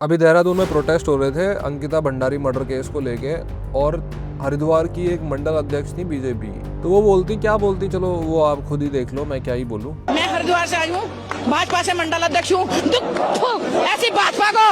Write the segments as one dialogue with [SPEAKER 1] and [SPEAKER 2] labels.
[SPEAKER 1] अभी देहरादून में प्रोटेस्ट हो रहे थे अंकिता भंडारी मर्डर केस को लेके, और हरिद्वार की एक मंडल अध्यक्ष थी बीजेपी, तो वो क्या बोलती चलो वो आप खुद ही देख लो, मैं क्या ही बोलूं।
[SPEAKER 2] मैं हरिद्वार से आई हूँ, भाजपा से मंडल अध्यक्ष हूँ। ऐसी भाजपा को,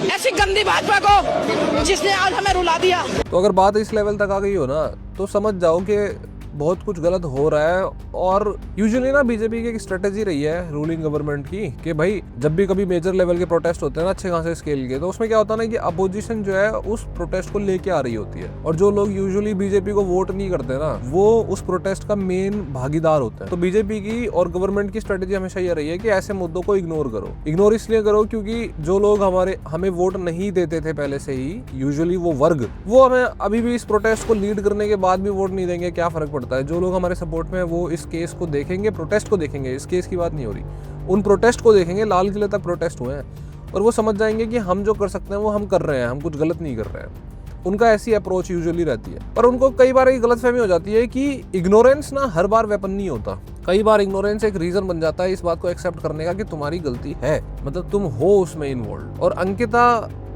[SPEAKER 2] ऐसी गंदी भाजपा को जिसने आज हमें रुला दिया।
[SPEAKER 1] तो अगर बात इस लेवल तक आ गई हो ना, तो समझ जाओ कि बहुत कुछ गलत हो रहा है। और यूजुअली ना बीजेपी की एक स्ट्रेटेजी रही है रूलिंग गवर्नमेंट की कि भाई जब भी कभी मेजर लेवल के प्रोटेस्ट होते हैं ना अच्छे खासे स्केल के, तो उसमें क्या होता है ना कि अपोजिशन जो है उस प्रोटेस्ट को लेके आ रही होती है, और जो लोग यूजुअली बीजेपी को वोट नहीं करते ना वो उस प्रोटेस्ट का मेन भागीदार होते हैं। तो बीजेपी की और गवर्नमेंट की स्ट्रेटेजी हमेशा ये रही है कि ऐसे मुद्दों को इग्नोर करो। इग्नोर इसलिए करो क्योंकि जो लोग हमें वोट नहीं देते थे पहले से ही, यूजुअली वो वर्ग, वो हमें अभी भी इस प्रोटेस्ट को लीड करने के बाद भी वोट नहीं देंगे, क्या फर्क पड़ता है। जो लोग हमारे सपोर्ट में है वो इस केस को देखेंगे, प्रोटेस्ट को देखेंगे, इस केस की बात नहीं हो रही, उन प्रोटेस्ट को देखेंगे, लाल किले तक प्रोटेस्ट हुए हैं, और वो समझ जाएंगे कि हम जो कर सकते हैं वो हम कर रहे हैं, हम कुछ गलत नहीं कर रहे हैं। उनका ऐसी अप्रोच यूजुअली रहती है। पर उनको कई बार एक गलतफहमी हो जाती है कि इग्नोरेंस ना हर बार वेपन नहीं होता। कई बार इग्नोरेंस एक रीजन बन जाता है इस बात को एक्सेप्ट करने का कि तुम्हारी गलती है, मतलब तुम हो उसमें इन्वॉल्व। और अंकिता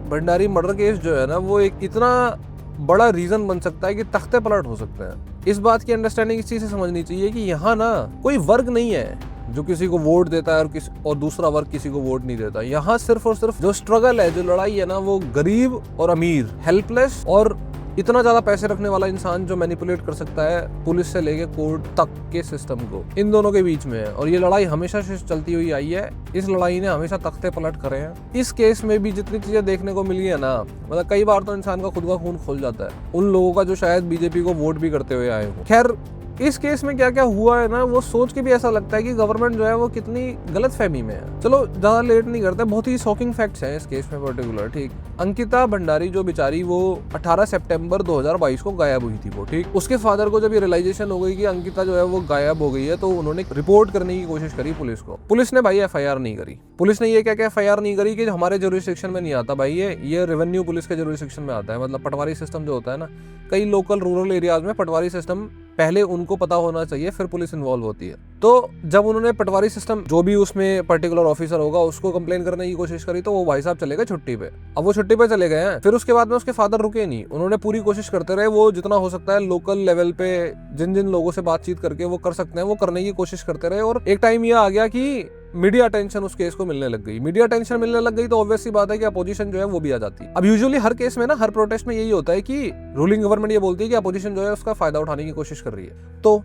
[SPEAKER 1] भंडारी मर्डर केस जो है ना, वो एक इतना बड़ा रीजन बन सकता है कि तख्ते पलट हो सकते हैं। इस बात की अंडरस्टैंडिंग इस चीज से समझनी चाहिए कि यहाँ ना कोई वर्ग नहीं है जो किसी को वोट देता है और दूसरा वर्ग किसी को वोट नहीं देता। यहाँ सिर्फ और सिर्फ जो स्ट्रगल है, जो लड़ाई है ना, वो गरीब और अमीर, हेल्पलेस और इतना ज्यादा पैसे रखने वाला इंसान जो मैनिपुलेट कर सकता है पुलिस से लेके कोर्ट तक के सिस्टम को, इन दोनों के बीच में है। और ये लड़ाई हमेशा से चलती हुई आई है। इस लड़ाई ने हमेशा तख्ते पलट करे हैं। इस केस में भी जितनी चीजें देखने को मिली है ना, मतलब कई बार तो इंसान का खुद का खून खोल जाता है उन लोगों का जो शायद बीजेपी को वोट भी करते हुए आए हो। खैर, इस केस में क्या क्या हुआ है ना, वो सोच के भी ऐसा लगता है कि गवर्नमेंट जो है वो कितनी गलत फहमी में है। चलो ज्यादा लेट नहीं करते, बहुत ही शॉकिंग फैक्ट्स हैं इस केस में पर्टिकुलर। ठीक, अंकिता भंडारी जो बेचारी, वो 18 सितंबर 2022 को गायब हुई थी वो। ठीक, उसके फादर को जब ये रियलाइजेशन हो गई कि अंकिता जो है वो गायब हो गई है, तो उन्होंने रिपोर्ट करने की कोशिश करी पुलिस को। पुलिस ने भाई FIR नहीं करी। पुलिस ने ये क्या FIR नहीं करी कि हमारे जुरिस्डिक्शन में नहीं आता भाई, ये रेवेन्यू पुलिस के जुरिस्डिक्शन में आता है। मतलब पटवारी सिस्टम जो होता है ना, कई लोकल रूरल एरियाज में पटवारी सिस्टम पहले उनको पता होना चाहिए, फिर पुलिस इन्वॉल्व होती है। तो जब उन्होंने पटवारी सिस्टम, जो भी उसमें पर्टिकुलर ऑफिसर होगा, उसको कंप्लेन करने की कोशिश करी, तो वो भाई साहब चले गए छुट्टी पे। अब वो छुट्टी पे चले गए हैं, फिर उसके बाद में उसके फादर रुके नहीं। उन्होंने पूरी कोशिश करते रहे, वो जितना हो सकता है लोकल लेवल पे जिन जिन लोगों से बातचीत करके वो कर सकते हैं वो करने की कोशिश करते रहे। और एक टाइम यह आ गया कि मीडिया अटेंशन उस केस को मिलने लग गई। मीडिया अटेंशन मिलने लग गई तो ऑब्वियस सी बात है कि अपोजिशन जो है वो भी आ जाती है। अब यूजुअली हर केस में ना, हर प्रोटेस्ट में यही होता है कि रूलिंग गवर्नमेंट ये बोलती है कि अपोजिशन जो है उसका फायदा उठाने की कोशिश कर रही है। तो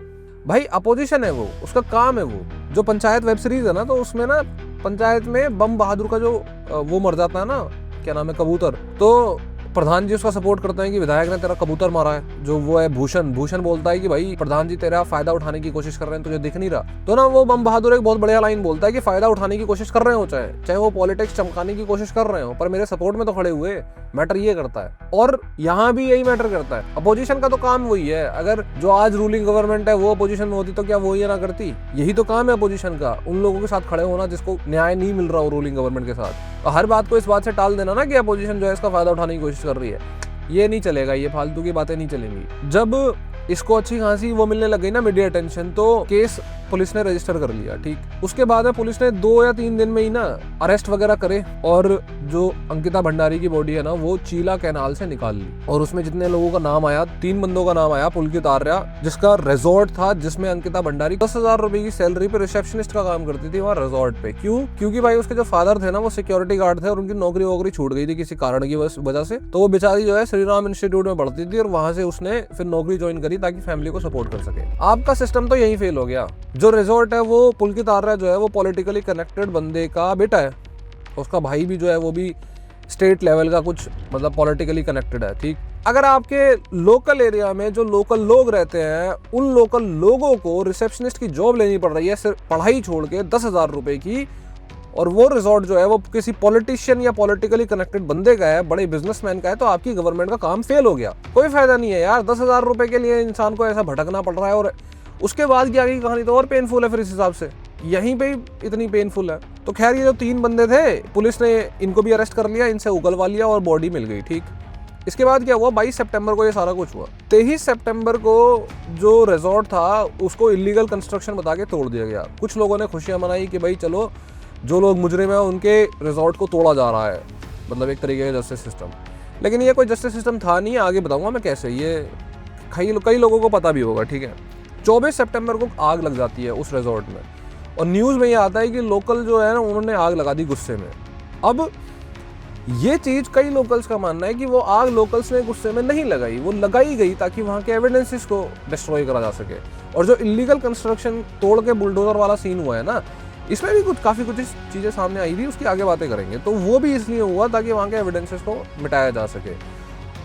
[SPEAKER 1] भाई अपोजिशन है वो, उसका काम है वो। जो पंचायत वेब सीरीज है ना, तो उसमें ना पंचायत में बम बहादुर का जो वो मर जाता है ना, क्या नाम है, कबूतर, तो प्रधान जी उसका सपोर्ट करते हैं कि विधायक ने तेरा कबूतर मारा है। जो वो है भूषण बोलता है कि भाई प्रधान जी तेरा फायदा उठाने की कोशिश कर रहे हैं, तुझे दिख नहीं रहा। तो ना वो बम बहादुर एक बहुत बढ़िया लाइन बोलता है कि फायदा उठाने की कोशिश कर रहे हो, चाहे वो पॉलिटिक्स चमकाने की कोशिश कर रहे हो, पर मेरे सपोर्ट में तो खड़े हुए। मैटर ये करता है, और यहाँ भी यही मैटर करता है। अपोजिशन का तो काम वही है। अगर जो आज रूलिंग गवर्नमेंट है वो अपोजिशन में होती तो क्या वो ये ना करती? यही तो काम है अपोजिशन का, उन लोगों के साथ खड़े होना जिसको न्याय नहीं मिल रहा हो रूलिंग गवर्नमेंट के साथ। और हर बात को इस बात से टाल देना ना कि अपोजिशन जो है इसका फायदा उठाने की कोशिश कर रही है, ये नहीं चलेगा। ये फालतू की बातें नहीं चलेंगी। जब इसको अच्छी खासी वो मिलने लग गई ना मीडिया अटेंशन, तो केस पुलिस ने रजिस्टर कर लिया। ठीक, उसके बाद में पुलिस ने 2 या 3 दिन में ही ना अरेस्ट वगैरह करे, और जो अंकिता भंडारी की बॉडी है ना वो चीला कैनाल से निकाल ली। और उसमें जितने लोगों का नाम आया, 3 बंदों का नाम आया। पुलकित आर्या, जिसका रिजॉर्ट था, जिसमें अंकिता भंडारी 10,000 रुपए की सैलरी पे रिसेप्शनिस्ट का काम करती थी वहाँ रिजॉर्ट पे। क्यों? क्योंकि भाई उसके जो फादर थे ना वो सिक्योरिटी गार्ड थे, और उनकी नौकरी वोकरी छूट गई थी किसी कारण की वजह से। तो वो बेचारी जो है श्री राम इंस्टीट्यूट में पढ़ती थी, और वहां से उसने फिर नौकरी ज्वाइन करी ताकि फैमिली को सपोर्ट कर सके। आपका सिस्टम तो यही फेल हो गया। जो रिजॉर्ट है वो पुलकित आर्या जो है वो पॉलिटिकली कनेक्टेड बंदे का बेटा है, उसका भाई भी जो है वो भी स्टेट लेवल का कुछ मतलब पॉलिटिकली कनेक्टेड है। ठीक, अगर आपके लोकल एरिया में जो लोकल लोग रहते हैं, उन लोकल लोगों को रिसेप्शनिस्ट की जॉब लेनी पड़ रही है सिर्फ पढ़ाई छोड़ के 10,000 रुपए की, और वो रिजॉर्ट जो है वो किसी पॉलिटिशियन या पॉलिटिकली कनेक्टेड बंदे का है, बड़े बिजनेसमैन का है, तो आपकी गवर्नमेंट का काम फेल हो गया। कोई फायदा नहीं है यार, 10,000 रुपए के लिए इंसान को ऐसा भटकना पड़ रहा है। और उसके बाद की आगे की कहानी तो और पेनफुल है फिर इस हिसाब से, यहीं पे ही इतनी पेनफुल है। तो खैर, ये जो 3 बंदे थे, पुलिस ने इनको भी अरेस्ट कर लिया, इनसे उगलवा लिया और बॉडी मिल गई। ठीक, इसके बाद क्या हुआ, 22 सितंबर को ये सारा कुछ हुआ। 23 सितंबर को जो रिजॉर्ट था उसको इलीगल कंस्ट्रक्शन बता के तोड़ दिया गया। कुछ लोगों ने खुशियां मनाई कि भाई चलो जो लोग मुजरिम हैं उनके रिजॉर्ट को तोड़ा जा रहा है, मतलब एक तरीके का जस्टिस सिस्टम। लेकिन ये कोई जस्टिस सिस्टम था नहीं, आगे बताऊंगा मैं कैसे। ये कई लोगों को पता भी होगा, ठीक है। 24 सितंबर को आग लग जाती है उस रिजॉर्ट में, और न्यूज़ में ये आता है कि लोकल जो है ना उन्होंने आग लगा दी गुस्से में। अब ये चीज़ कई लोकल्स का मानना है कि वो आग लोकल्स ने गुस्से में नहीं लगाई, वो लगाई गई ताकि वहाँ के एविडेंसेस को डिस्ट्रॉय करा जा सके। और जो इलीगल कंस्ट्रक्शन तोड़ के बुलडोजर वाला सीन हुआ है ना, इसमें भी काफ़ी कुछ चीज़ें सामने आई थी, उसकी आगे बातें करेंगे। तो वो भी इसलिए हुआ ताकि वहाँ के एविडेंसेस को मिटाया जा सके।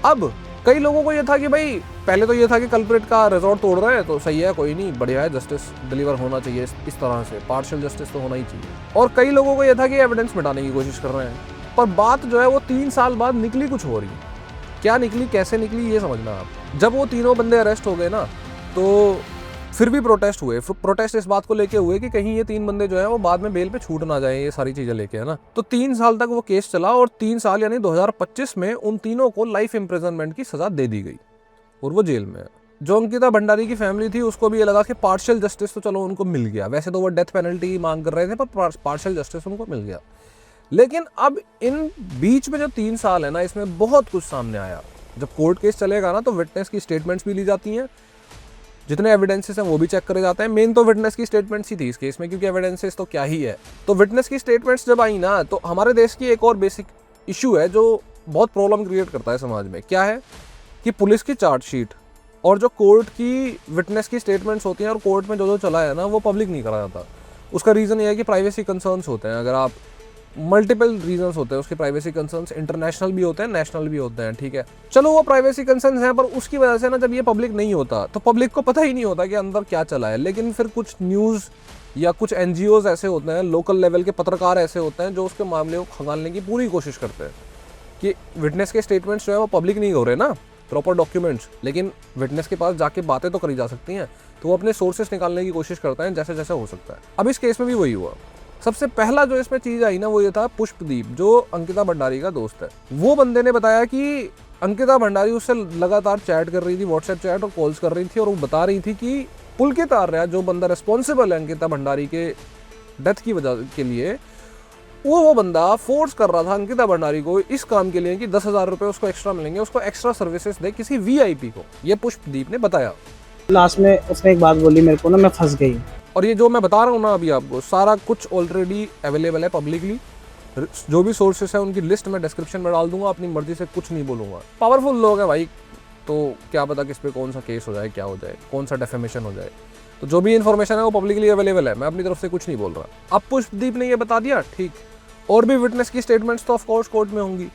[SPEAKER 1] अब कई लोगों को ये था कि भाई पहले तो ये था कि कल्प्रिट का रिजॉर्ट तोड़ रहे हैं तो सही है, कोई नहीं, बढ़िया है, जस्टिस डिलीवर होना चाहिए इस तरह से, पार्शियल जस्टिस तो होना ही चाहिए। और कई लोगों को ये था कि एविडेंस मिटाने की कोशिश कर रहे हैं। पर बात जो है वो 3 साल बाद निकली कुछ हो रही। क्या निकली, कैसे निकली, ये समझना आप। जब वो तीनों बंदे अरेस्ट हो गए ना, तो फिर भी प्रोटेस्ट हुए। प्रोटेस्ट इस बात को लेके हुए कि कहीं ये 3 बंदे जो है वो बाद में बेल पे छूट ना जाए, ये सारी चीजें लेके, है ना। तो 3 साल तक वो केस चला, और 3 साल यानी 2025 में उन तीनों को लाइफ इम्प्रिजनमेंट की सजा दे दी गई और वो जेल में है। जो अंकिता भंडारी की फैमिली थी उसको भी ये लगा कि पार्शियल जस्टिस तो चलो उनको मिल गया, वैसे तो वो डेथ पेनल्टी मांग कर रहे थे पर पार्शियल जस्टिस उनको मिल गया। लेकिन अब इन बीच में जो 3 साल है ना, इसमें बहुत कुछ सामने आया। जब कोर्ट केस चलेगा ना तो विटनेस की स्टेटमेंट्स भी ली जाती हैं, जितने एविडेंसेस हैं वो भी चेक करे जाते हैं। मेन तो विटनेस की स्टेटमेंट्स ही थी इस केस में, क्योंकि एविडेंसेस तो क्या ही है। तो विटनेस की स्टेटमेंट्स जब आई ना, तो हमारे देश की एक और बेसिक इशू है जो बहुत प्रॉब्लम क्रिएट करता है समाज में। क्या है कि पुलिस की चार्जशीट और जो कोर्ट की विटनेस की स्टेटमेंट्स होती हैं और कोर्ट में जो चला है ना, वो पब्लिक नहीं करा जाता। उसका रीज़न ये है कि प्राइवेसी कंसर्न्स होते हैं। अगर आप मल्टीपल रीजंस होते हैं उसके प्राइवेसी कंसर्न्स, इंटरनेशनल भी होते हैं, नेशनल भी होते हैं, ठीक है। चलो वो प्राइवेसी कंसर्न्स हैं, पर उसकी वजह से ना जब ये पब्लिक नहीं होता तो पब्लिक को पता ही नहीं होता कि अंदर क्या चला है। लेकिन फिर कुछ न्यूज़ या कुछ NGOs ऐसे होते हैं, लोकल लेवल के पत्रकार ऐसे होते हैं जो उसके मामले को खंगालने की पूरी कोशिश करते हैं कि विटनेस के स्टेटमेंट्स जो है वो पब्लिक नहीं हो रहे ना, प्रॉपर डॉक्यूमेंट्स, लेकिन विटनेस के पास जाके बातें तो करी जा सकती हैं। तो वो अपने सोर्सेस निकालने की कोशिश करते हैं जैसे जैसे हो सकता है। अब इस केस में भी वही हुआ। सबसे पहला जो इसमें चीज़ आई ना, वो ये था पुष्पदीप, जो अंकिता भंडारी का दोस्त है। वो बंदे ने बताया कि अंकिता भंडारी उससे लगातार चैट कर रही थी, व्हाट्सएप चैट और कॉल्स कर रही थी, और वो बता रही थी कि पुलकित आर्या जो बंदा रिस्पॉन्सिबल है अंकिता भंडारी के डेथ की वजह के लिए, वो बंदा फोर्स कर रहा था अंकिता भंडारी को इस काम के लिए कि 10,000 रुपये उसको एक्स्ट्रा मिलेंगे, उसको एक्स्ट्रा सर्विसेज दे किसी VIP को। ये पुष्पदीप ने बताया।
[SPEAKER 3] लास्ट में उसने एक बात बोली मेरे को ना, मैं फंस गई।
[SPEAKER 1] और ये जो मैं बता रहा हूँ ना अभी आपको, सारा कुछ ऑलरेडी अवेलेबल है पब्लिकली। जो भी सोर्सेस हैं उनकी लिस्ट मैं डिस्क्रिप्शन में डाल दूंगा, अपनी मर्जी से कुछ नहीं बोलूँगा। पावरफुल लोग हैं भाई, तो क्या पता किस पे कौन सा केस हो जाए, क्या हो जाए, कौन सा डेफेमेशन हो जाए। तो जो भी इन्फॉर्मेशन है वो पब्लिकली अवेलेबल है, मैं अपनी तरफ से कुछ नहीं बोल रहा। अब पुष्पदीप ने ये बता दिया, ठीक, और भी विटनेस की स्टेटमेंट्स तो ऑफकोर्स कोर्ट में होंगी।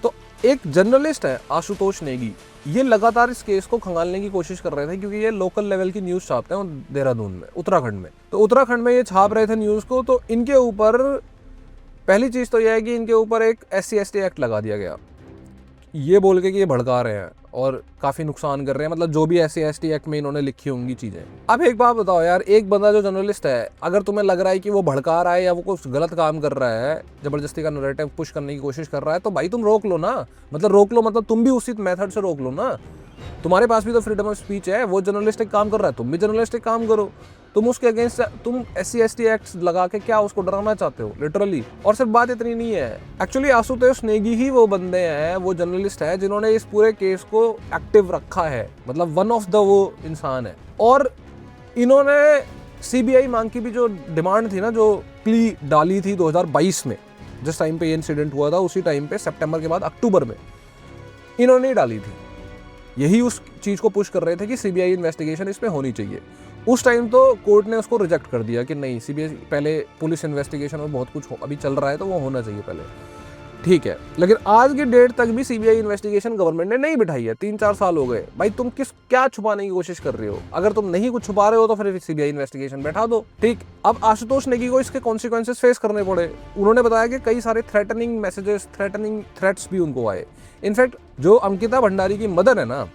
[SPEAKER 1] तो एक जर्नलिस्ट है आशुतोष नेगी, ये लगातार इस केस को खंगालने की कोशिश कर रहे थे, क्योंकि ये लोकल लेवल की न्यूज़ छापते हैं देहरादून में, उत्तराखंड में। तो उत्तराखंड में ये छाप रहे थे न्यूज़ को, तो इनके ऊपर पहली चीज़ तो यह है कि इनके ऊपर एक SC/ST एक्ट लगा दिया गया, ये बोल के कि ये भड़का रहे हैं और काफ़ी नुकसान कर रहे हैं, मतलब जो भी SC/ST एक्ट में इन्होंने लिखी होंगी चीज़ें। अब एक बात बताओ यार, एक बंदा जो जर्नलिस्ट है, अगर तुम्हें लग रहा है कि वो भड़का रहा है या वो कुछ गलत काम कर रहा है, ज़बरदस्ती का नैरेटिव पुश करने की कोशिश कर रहा है, तो भाई तुम रोक लो ना। मतलब रोक लो, मतलब तुम भी उसी मेथड से रोक लो ना। तुम्हारे पास भी तो फ्रीडम ऑफ स्पीच है, वो जर्नलिस्टिक काम कर रहा है, तुम भी जर्नलिस्टिक काम करो। तुम उसके अगेंस्ट तुम SC/ST एक्ट लगा के क्या उसको डराना चाहते हो, लिटरली। और सिर्फ बात इतनी नहीं है, एक्चुअली आशुतोष नेगी ही वो बंदे हैं, वो जर्नलिस्ट है जिन्होंने इस पूरे केस को एक्टिव रखा है, मतलब वन ऑफ द वो इंसान है। और इन्होंने CBI मांग की भी जो डिमांड थी ना, जो प्ली डाली थी 2022 में, जिस टाइम पे ये इंसिडेंट हुआ था, उसी टाइम पे सितंबर के बाद अक्टूबर में इन्होंने ही डाली थी। यही उस चीज़ को पुश कर रहे थे कि CBI इन्वेस्टिगेशन इस पे होनी चाहिए। उस टाइम तो कोर्ट ने उसको रिजेक्ट कर दिया कि नहीं, CBI पहले पुलिस इन्वेस्टिगेशन और बहुत कुछ अभी चल रहा है तो वो होना चाहिए पहले, ठीक है। लेकिन आज की डेट तक भी CBI इन्वेस्टिगेशन गवर्नमेंट ने नहीं बिठाई है। 3-4 साल हो गए भाई, तुम क्या छुपाने की कोशिश कर रहे हो? अगर तुम नहीं कुछ छुपा रहे हो तो फिर CBI इन्वेस्टिगेशन बैठा दो, ठीक। अब आशुतोष नेगी को इसके कॉन्सिक्वेंसेस फेस करने पड़े। उन्होंने बताया कि कई सारे थ्रेटनिंग मैसेजेस, थ्रेटनिंग थ्रेट्स भी उनको आए। इनफैक्ट जो अंकिता भंडारी की मदर है ना,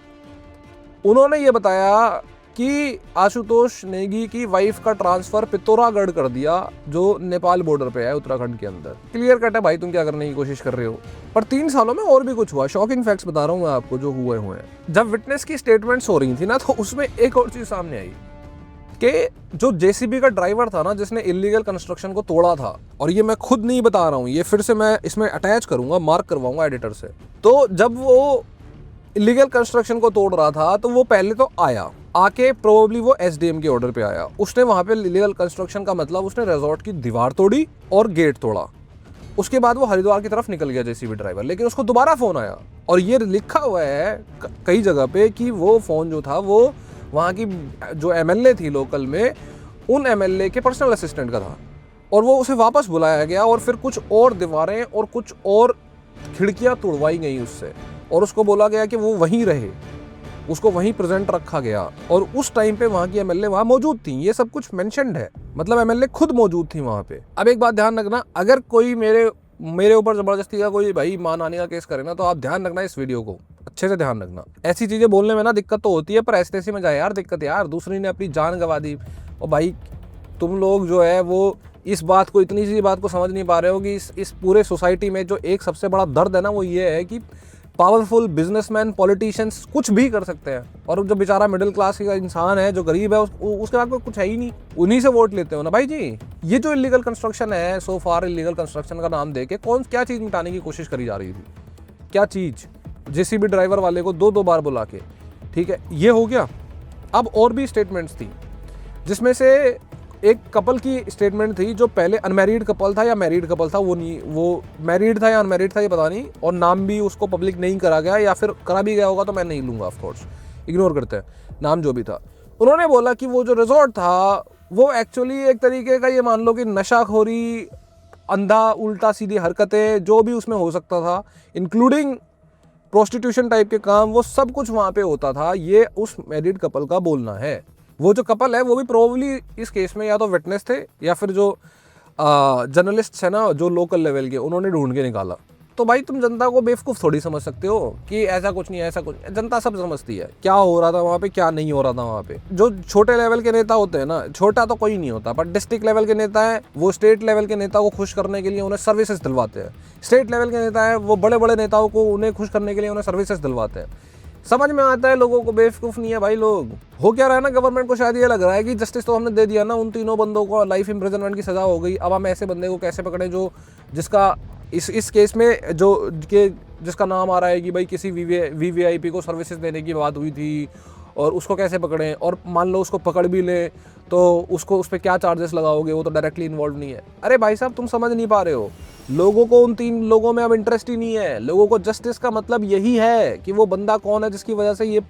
[SPEAKER 1] उन्होंने ये बताया कि आशुतोष नेगी की वाइफ का ट्रांसफर पिथौरागढ़ कर दिया, जो नेपाल बॉर्डर पे है उत्तराखंड के अंदर। क्लियर कट है भाई, तुम क्या करने की कोशिश कर रहे हो। पर 3 सालों में और भी कुछ हुआ, शॉकिंग फैक्ट्स बता रहा हूँ मैं आपको जो हुए हैं। जब विटनेस की स्टेटमेंट्स हो रही थी ना, तो उसमें एक और चीज सामने आई कि जो जेसीबी का ड्राइवर था ना, जिसने इलीगल कंस्ट्रक्शन को तोड़ा था, और ये मैं खुद नहीं बता रहा हूँ, ये फिर से मैं इसमें अटैच करूंगा, मार्क करवाऊंगा एडिटर से। तो जब वो इलीगल कंस्ट्रक्शन को तोड़ रहा था तो वो पहले तो आके प्रोबेबली वो एसडीएम के ऑर्डर पे आया। उसने वहां पे इलीगल कंस्ट्रक्शन का मतलब उसने रिजॉर्ट की दीवार तोड़ी और गेट तोड़ा। उसके बाद वो हरिद्वार की तरफ निकल गया जेसीबी ड्राइवर, लेकिन उसको दोबारा फोन आया और ये लिखा हुआ है कई जगह पे कि वो फोन जो था वो वहाँ की जो एमएलए थी लोकल में, उन एमएलए के पर्सनल असिस्टेंट का था, और वो उसे वापस बुलाया गया और फिर कुछ और दीवारें और कुछ और खिड़कियां तोड़वाई गई उससे, और उसको बोला गया कि वो वहीं रहे, उसको वहीं प्रेजेंट रखा गया। और उस टाइम पे वहाँ की एमएलए वहाँ मौजूद थी, ये सब कुछ मेंशन्ड है, मतलब एमएलए खुद मौजूद थी वहाँ पे। अब एक बात ध्यान रखना, अगर कोई मेरे ऊपर जबरदस्ती का कोई भाई मान आने का केस करे ना, तो आप ध्यान रखना, इस वीडियो को अच्छे से ध्यान रखना। ऐसी चीजें बोलने में ना दिक्कत तो होती है, पर ऐसे ऐसे में जाए यार दिक्कत यार, दूसरी ने अपनी जान गंवा दी। और भाई तुम लोग जो है वो इस बात को, इतनी सी बात को समझ नहीं पा रहे हो कि इस पूरे सोसाइटी में जो एक सबसे बड़ा दर्द है ना, वो ये है कि पावरफुल बिजनेसमैन, पॉलिटिशियंस कुछ भी कर सकते हैं, और जो बेचारा मिडिल क्लास का इंसान है, जो गरीब है, उसके बाद कुछ है ही नहीं, उन्हीं से वोट लेते हो ना भाई जी। ये जो इलीगल कंस्ट्रक्शन है, सो फार इलीगल कंस्ट्रक्शन का नाम देके क्या चीज़ मिटाने की कोशिश करी जा रही थी, क्या चीज़? जेसीबी ड्राइवर वाले को दो बार बुला के, ठीक है, ये हो गया। अब और भी स्टेटमेंट्स थी, जिसमें से एक कपल की स्टेटमेंट थी, जो पहले अनमैरिड कपल था या मैरिड कपल था, वो मैरिड था या अनमैरिड था ये पता नहीं, और नाम भी उसको पब्लिक नहीं करा गया, या फिर करा भी गया होगा तो मैं नहीं लूँगा, ऑफ कोर्स इग्नोर करते हैं, नाम जो भी था। उन्होंने बोला कि वो जो रिजॉर्ट था वो एक्चुअली एक तरीके का, ये मान लो कि नशाखोरी, अंधा उल्टा सीधी हरकतें जो भी उसमें हो सकता था, इंक्लूडिंग प्रोस्टिट्यूशन टाइप के काम, वो सब कुछ वहाँ पे होता था। ये उस मैरिड कपल का बोलना है। वो जो कपल है वो भी प्रोबेबली इस केस में या तो विटनेस थे, या फिर जो जर्नलिस्ट है ना, जो लोकल लेवल के, उन्होंने ढूंढ के निकाला। तो भाई तुम जनता को बेवकूफ़ थोड़ी समझ सकते हो कि ऐसा कुछ नहीं, ऐसा कुछ, जनता सब समझती है क्या हो रहा था वहाँ पे, क्या नहीं हो रहा था वहाँ पे। जो छोटे लेवल के नेता होते हैं ना, छोटा तो कोई नहीं होता, बट डिस्ट्रिक्ट लेवल के नेता है, वो स्टेट लेवल के नेता को खुश करने के लिए उन्हें सर्विसेज दिलवाते हैं। स्टेट लेवल के नेता है, वो बड़े बड़े नेताओं को उन्हें खुश करने के लिए उन्हें सर्विसेज दिलवाते हैं। समझ में आता है लोगों को, बेवकूफ़ नहीं है भाई लोग। हो क्या रहा है ना, गवर्नमेंट को शायद ये लग रहा है कि जस्टिस तो हमने दे दिया ना, उन तीनों बंदों को लाइफ इम्प्रिजनमेंट की सज़ा हो गई, अब हम ऐसे बंदे को कैसे पकड़ें जो जिसका इस केस में जिसका नाम आ रहा है कि भाई किसी वीवीआईपी को सर्विसेज देने की बात हुई थी, और उसको कैसे पकड़ें, और मान लो उसको पकड़ भी ले तो उस पर क्या चार्जेस लगाओगे, वो तो डायरेक्टली इन्वॉल्व नहीं है। अरे भाई साहब तुम समझ नहीं पा रहे हो, लोगों को उन तीन लोगों में अब इंटरेस्ट ही नहीं है। लोगों को जस्टिस का मतलब यही है कि वो बंदा कौन है जिसकी वजह से ये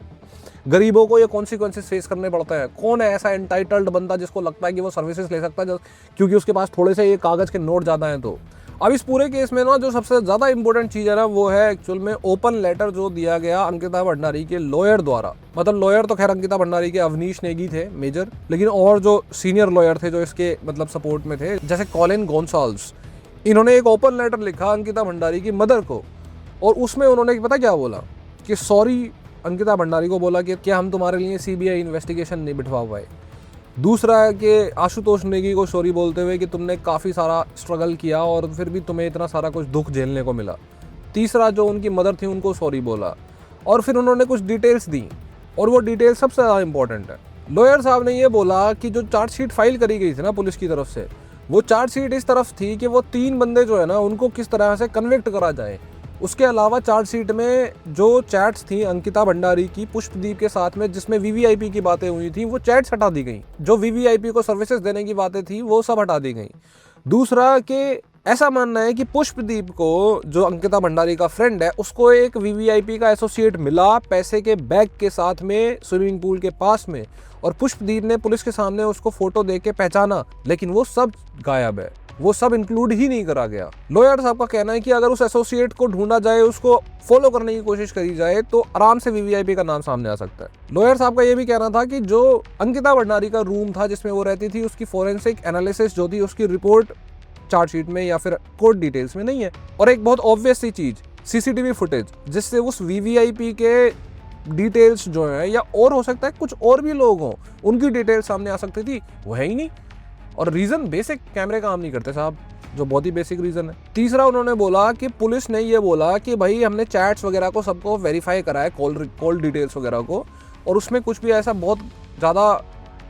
[SPEAKER 1] गरीबों को ये कॉन्सिक्वेंसेस फेस करने पड़ते हैं, कौन है ऐसा एंटाइटल्ड बंदा जिसको लगता है कि वो सर्विसेज ले सकता है क्योंकि उसके पास थोड़े से ये कागज़ के नोट ज़्यादा हैं। तो अब इस पूरे केस में ना जो सबसे ज़्यादा इंपॉर्टेंट चीज़ है ना, वो है एक्चुअल में ओपन लेटर जो दिया गया अंकिता भंडारी के लॉयर द्वारा। मतलब लॉयर तो खैर अंकिता भंडारी के अवनीश नेगी थे मेजर, लेकिन और जो सीनियर लॉयर थे जो इसके मतलब सपोर्ट में थे, जैसे कॉलिन गोंसाल्व्स, इन्होंने एक ओपन लेटर लिखा अंकिता भंडारी की मदर को, और उसमें उन्होंने पता क्या बोला कि सॉरी, अंकिता भंडारी को बोला कि क्या हम तुम्हारे लिए सीबीआई इन्वेस्टिगेशन नहीं बिठवा पाए। दूसरा है कि आशुतोष नेगी को सॉरी बोलते हुए कि तुमने काफ़ी सारा स्ट्रगल किया और फिर भी तुम्हें इतना सारा कुछ दुख झेलने को मिला। तीसरा जो उनकी मदर थी उनको सॉरी बोला, और फिर उन्होंने कुछ डिटेल्स दी, और वो डिटेल्स सबसे ज़्यादा इंपॉर्टेंट है। लॉयर साहब ने ये बोला कि जो चार्जशीट फाइल करी गई थी ना पुलिस की तरफ से, वो चार्जशीट इस तरफ थी कि वो 3 बंदे जो है ना उनको किस तरह से कन्विक्ट करा जाए। उसके अलावा चार्जशीट में जो चैट्स थी अंकिता भंडारी की पुष्पदीप के साथ में, जिसमें वीवीआईपी की बातें हुई थी, वो चैट्स हटा दी गई। जो वीवीआईपी को सर्विसेज देने की बातें थी वो सब हटा दी गई। दूसरा कि ऐसा मानना है कि पुष्पदीप को, जो अंकिता भंडारी का फ्रेंड है, उसको एक वीवीआईपी का एसोसिएट मिला पैसे के बैग के साथ में स्विमिंग पूल के पास में, और पुष्पदीप ने पुलिस के सामने उसको फोटो देके पहचाना, लेकिन वो सब गायब है, वो सब इंक्लूड ही नहीं करा गया। लॉयर साहब का कहना है कि अगर उस एसोसिएट को ढूंढा जाए, उसको फॉलो करने की कोशिश करी जाए, तो आराम से वीवीआईपी का नाम सामने आ सकता है। लॉयर साहब का ये भी कहना था कि जो अंकिता भंडारी का रूम था जिसमें वो रहती थी, उसकी फोरेंसिक एनालिसिस जो थी, उसकी रिपोर्ट चार्जशीट में या फिर कोर्ट डिटेल्स में नहीं है। और एक बहुत ऑब्वियस सी चीज, सीसीटीवी फुटेज, जिससे उस वीवीआईपी के डिटेल्स जो है, या और हो सकता है कुछ और भी लोग हों, उनकी डिटेल्स सामने आ सकती थी, वो है ही नहीं। और रीजन बेसिक, कैमरे काम नहीं करते साहब, जो बहुत ही बेसिक रीजन है। तीसरा उन्होंने बोला कि पुलिस ने ये बोला कि भाई हमने चैट्स वगैरह को सबको वेरीफाई करा है, कॉल डिटेल्स वगैरह को, और उसमें कुछ भी ऐसा बहुत ज़्यादा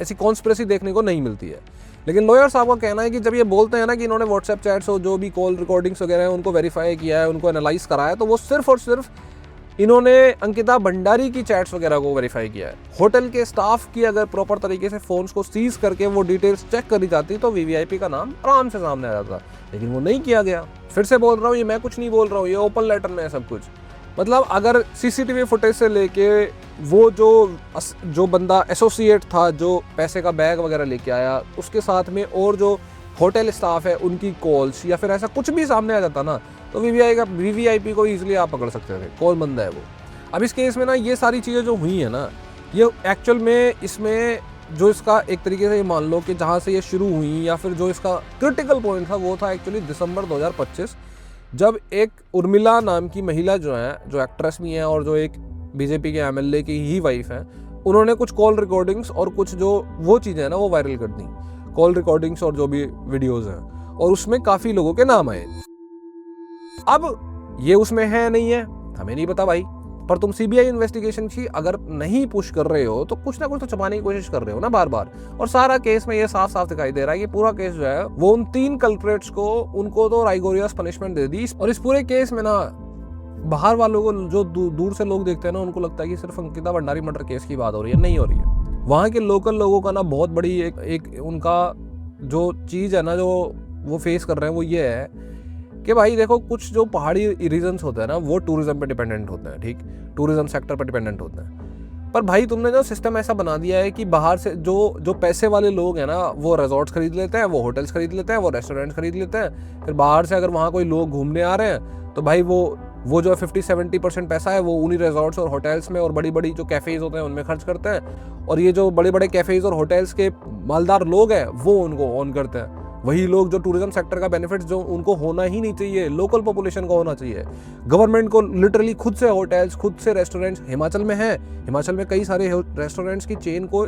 [SPEAKER 1] ऐसी कॉन्स्पिरेसी देखने को नहीं मिलती है। लेकिन लॉयर साहब का कहना है कि जब ये बोलते हैं ना कि इन्होंने व्हाट्सएप चैट्स और जो भी कॉल रिकॉर्डिंग्स वगैरह हैं उनको वेरीफाई किया है, उनको एनालाइज कराया, तो वो सिर्फ और सिर्फ इन्होंने अंकिता भंडारी की चैट्स वगैरह को वेरीफाई किया है। होटल के स्टाफ की अगर प्रॉपर तरीके से फोन्स को सीज करके वो डिटेल्स चेक करी जाती तो वीवीआईपी का नाम आराम से सामने आ जाता, लेकिन वो नहीं किया गया। फिर से बोल रहा हूँ, ये मैं कुछ नहीं बोल रहा हूँ, ये ओपन लेटर में है सब कुछ। मतलब अगर सीसीटीवी फुटेज से लेके वो जो बंदा एसोसिएट था जो पैसे का बैग वगैरह लेके आया, उसके साथ में और जो होटल स्टाफ है उनकी कॉल्स या फिर ऐसा कुछ भी सामने आ जाता ना, तो वीवीआईपी को इजीली आप पकड़ सकते थे, कौन बंदा है वो। अब इस केस में ना ये सारी चीज़ें जो हुई है ना, ये एक्चुअल में इसमें जो इसका एक तरीके से ये मान लो कि जहाँ से ये शुरू हुई या फिर जो इसका क्रिटिकल पॉइंट था वो था एक्चुअली दिसंबर 2025, जब एक उर्मिला नाम की महिला जो है, जो एक्ट्रेस भी हैं और जो एक बीजेपी के एमएलए की ही वाइफ हैं, उन्होंने कुछ कॉल रिकॉर्डिंग्स और कुछ जो वो चीज़ें हैं ना वो वायरल कर दी, कॉल रिकॉर्डिंग्स और जो भी वीडियोज़ हैं, और उसमें काफ़ी लोगों के नाम आए। अब ये उसमें है नहीं है हमें नहीं पता भाई, पर तुम सीबीआई इन्वेस्टिगेशन की अगर नहीं पुश कर रहे हो तो कुछ ना कुछ तो छुपाने की कोशिश कर रहे हो ना बार बार। और सारा केस में ये साफ साफ दिखाई दे रहा है कि पूरा केस जो है वो उन 3 कल्प्रेट्स को उनको तो राइगोरियस पनिशमेंट दे दी। और इस पूरे केस में ना बाहर वालों को जो दूर से लोग देखते हैं ना, उनको लगता है कि सिर्फ अंकिता भंडारी मर्डर केस की बात हो रही है, नहीं हो रही है। वहाँ के लोकल लोगों का ना बहुत बड़ी एक उनका जो चीज़ है ना जो वो फेस कर रहे हैं वो ये है कि भाई देखो, कुछ जो पहाड़ी रीजन्स होते हैं ना वो टूरिज्म पे डिपेंडेंट होते हैं, ठीक, टूरिज्म सेक्टर पे डिपेंडेंट होते हैं। पर भाई तुमने जो सिस्टम ऐसा बना दिया है कि बाहर से जो पैसे वाले लोग हैं ना वो रिजॉर्ट्स खरीद लेते हैं, वो होटल्स खरीद लेते हैं, वो रेस्टोरेंट्स खरीद लेते हैं। फिर बाहर से अगर वहाँ कोई लोग घूमने आ रहे हैं तो भाई वो जो 50-70% पैसा है वो उन्हीं रिजॉर्ट्स और होटल्स में और बड़ी बड़ी जो कैफ़ेज़ होते हैं उनमें खर्च करते हैं। और ये जो बड़े बड़े कैफ़ेज़ और होटल्स के मालदार लोग हैं वो उनको ऑन करते हैं। वही लोग जो टूरिज्म सेक्टर का बेनिफिट्स जो उनको होना ही नहीं चाहिए, लोकल पॉपुलेशन को होना चाहिए। गवर्नमेंट को लिटरली खुद से होटल्स, खुद से रेस्टोरेंट्स हिमाचल में है, हिमाचल में कई सारे रेस्टोरेंट्स की चेन को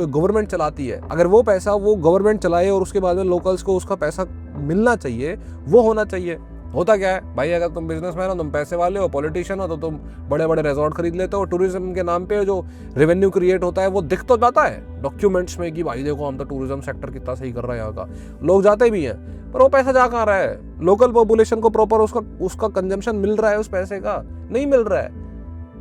[SPEAKER 1] गवर्नमेंट चलाती है। अगर वो पैसा वो गवर्नमेंट चलाए और उसके बाद में लोकल्स को उसका पैसा मिलना चाहिए, वो होना चाहिए। होता क्या है भाई, अगर तुम बिजनेसमैन हो, तुम पैसे वाले हो, पॉलिटिशियन हो, तो तुम बड़े बड़े रिजॉर्ट खरीद लेते हो। टूरिज्म के नाम पे जो रेवेन्यू क्रिएट होता है वो दिख तो जाता है डॉक्यूमेंट्स में कि भाई देखो हम तो टूरिज्म सेक्टर कितना सही कर रहा है, यहाँ का लोग जाते भी हैं, पर वो पैसा जा कहाँ रहा है? लोकल पॉपुलेशन को प्रॉपर उसका कंजम्पशन मिल रहा है? उस पैसे का नहीं मिल रहा है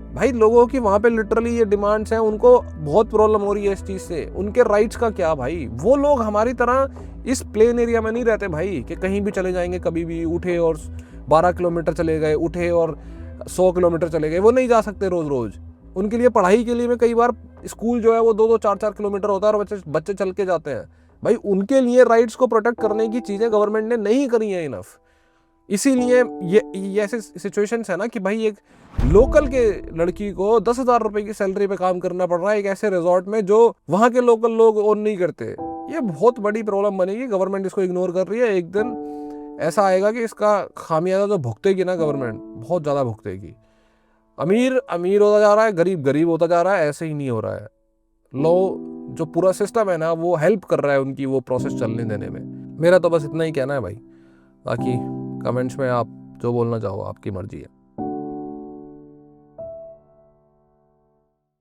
[SPEAKER 1] भाई। लोगों की वहाँ पे लिटरली ये डिमांड्स हैं, उनको बहुत प्रॉब्लम हो रही है इस चीज़ से। उनके राइट्स का क्या भाई? वो लोग हमारी तरह इस प्लेन एरिया में नहीं रहते भाई कि कहीं भी चले जाएंगे, कभी भी उठे और 12 किलोमीटर चले गए, उठे और 100 किलोमीटर चले गए, वो नहीं जा सकते रोज रोज। उनके लिए पढ़ाई के लिए में कई बार स्कूल जो है वो 2-2, 4-4 किलोमीटर होता है और बच्चे चल के जाते हैं भाई। उनके लिए राइट्स को प्रोटेक्ट करने की चीज़ें गवर्नमेंट ने नहीं करी है इनफ। इसीलिए ये ऐसे सिचुएशंस है ना कि भाई एक लोकल के लड़की को 10,000 रुपए की सैलरी पे काम करना पड़ रहा है एक ऐसे रिजॉर्ट में जो वहाँ के लोकल लोग ओन नहीं करते। ये बहुत बड़ी प्रॉब्लम बनेगी। गवर्नमेंट इसको इग्नोर कर रही है। एक दिन ऐसा आएगा कि इसका खामियाजा जो भुगतेगी ना गवर्नमेंट, बहुत ज़्यादा भुगतेगी। अमीर अमीर होता जा रहा है, गरीब गरीब होता जा रहा है, ऐसे ही नहीं हो रहा है। लो जो पूरा सिस्टम है ना वो हेल्प कर रहा है उनकी वो प्रोसेस चलने देने में। मेरा तो बस इतना ही कहना है भाई, बाकी कमेंट्स में आप जो बोलना चाहो आपकी मर्जी है।